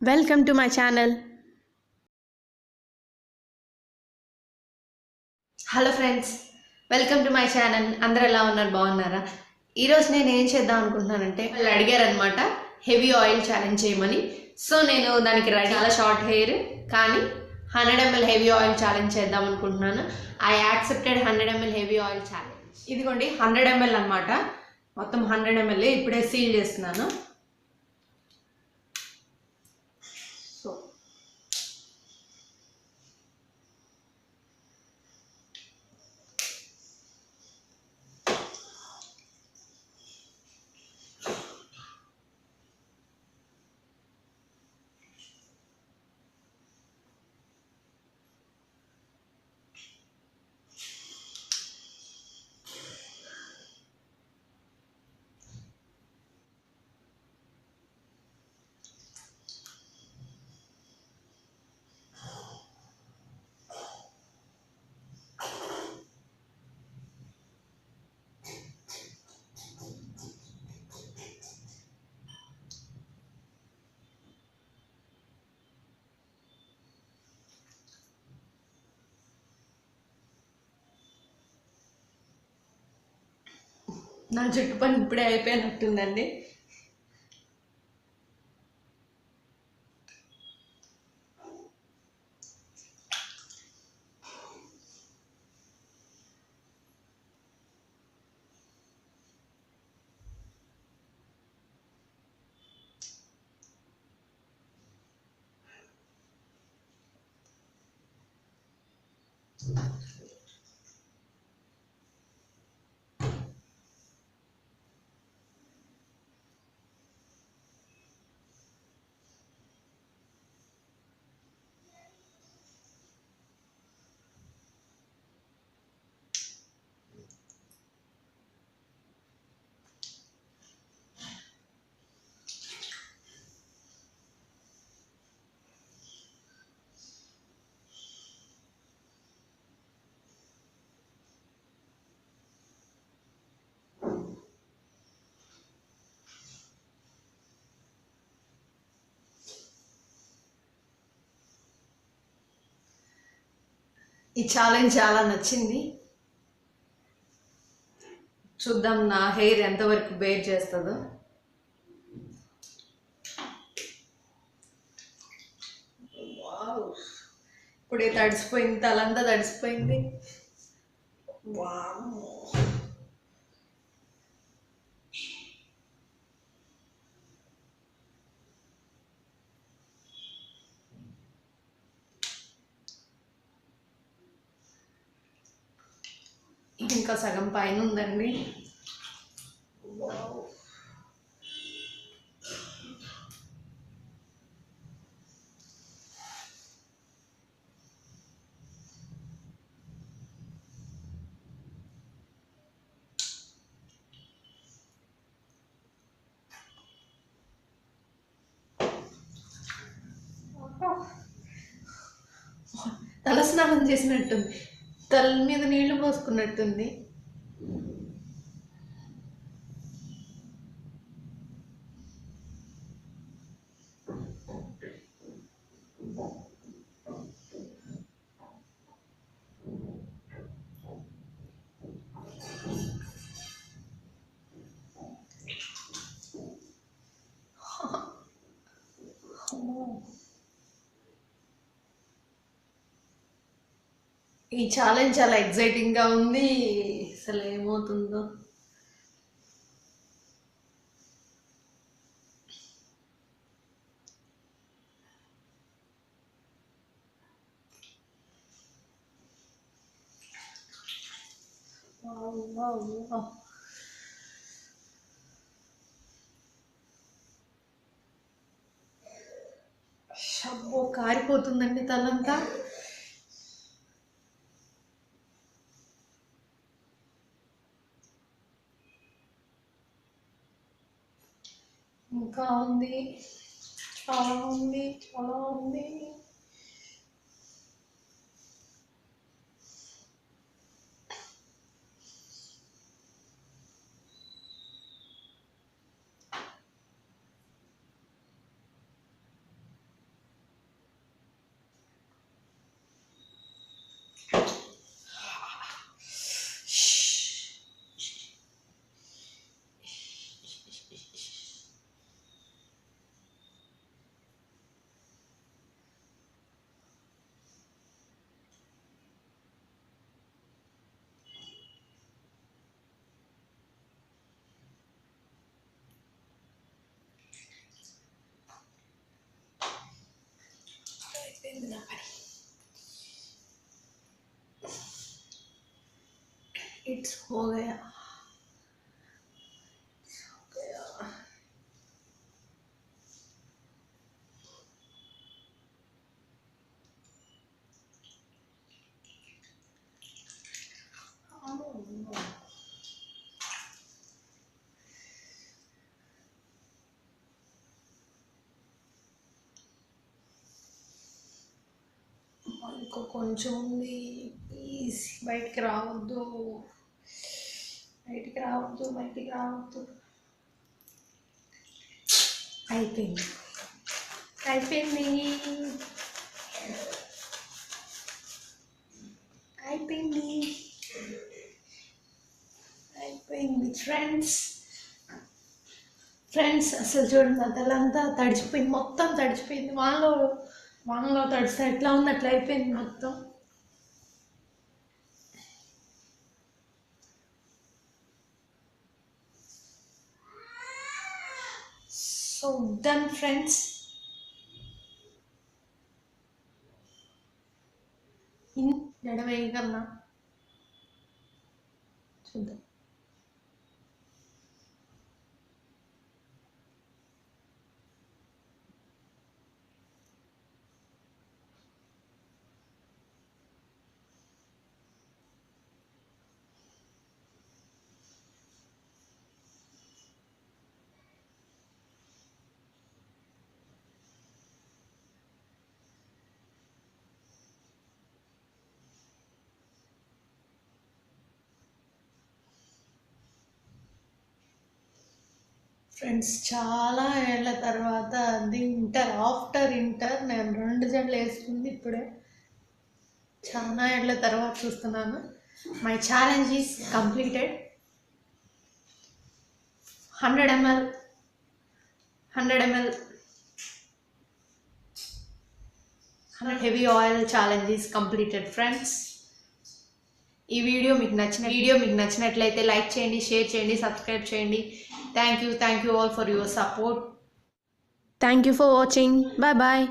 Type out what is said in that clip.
Welcome to my channel. Hello friends, welcome to my channel. అందరు ఎలా ఉన్నారు? బాగున్నారా? ఈరోజు నేను ఏం చేద్దాం అనుకుంటున్నానంటే వాళ్ళు అడిగారనమాట హెవీ ఆయిల్ ఛాలెంజ్ చేయమని. సో నేను దానికి రెడీ. చాలా షార్ట్ హెయిర్ కానీ 100 ml హెవీ ఆయిల్ ఛాలెంజ్ చేద్దాం అనుకుంటున్నాను. I accepted 100 ml heavy oil challenge. ఇదిగోండి 100 ml అనమాట. మొత్తం 100 ml ఇప్పుడే సీల్ చేస్తున్నాను. సో నా జుట్టు పని ఇప్పుడే అయిపోయినట్టుందండి. ఈ ఛాలెంజ్ చాలా నచ్చింది. చూద్దాం నా హెయిర్ ఎంతవరకు బేర్ చేస్తుందో. వావ్, ఇప్పుడే తడిసిపోయింది, తలంతా తడిసిపోయింది. వావ్, ఇంకా సగం పైన ఉందండి. తల స్నానం చేసినట్టుంది, తల మీద నీళ్లు పోసుకున్నట్టుంది. ఈ ఛాలెంజ్ చాలా ఎగ్జైటింగ్గా ఉంది. అసలు ఏమవుతుందో. షబ్బో, కారిపోతుందండి తలంతా. ఇంకా ఉంది, చాలా ఉంది, చాలా ఉంది. అయిపోయింది నా పని. ఇట్స్ హో గయా. ఇంకో కొంచెం ఉంది. ప్లీజ్ బయటికి రావద్దు, బయటికి రావద్దు, బయటికి రావద్దు. అయిపోయింది, అయిపోయింది, అయిపోయింది, అయిపోయింది ఫ్రెండ్స్. ఫ్రెండ్స్ అసలు చూడండి, అదలంతా తడిచిపోయింది, మొత్తం తడిచిపోయింది. వానలో తడిస్తే ఎట్లా ఉంది అట్లా అయిపోయింది మొత్తం. So done friends. జడవేయగలనా చూద్దాం. ఫ్రెండ్స్ చాలా ఏళ్ళ తర్వాత అది ఆఫ్టర్ ఇంటర్ నేను 2 జడలు వేసుకుంది ఇప్పుడే. చాలా ఏళ్ళ తర్వాత చూస్తున్నాను. My challenge is completed. 100 ml 100 ml heavy oil challenge is completed friends. ఈ వీడియో మీకు నచ్చినట్లయితే లైక్ చేయండి, షేర్ చేయండి, సబ్స్క్రైబ్ చేయండి. Thank you all for your support. Thank you for watching. Bye bye.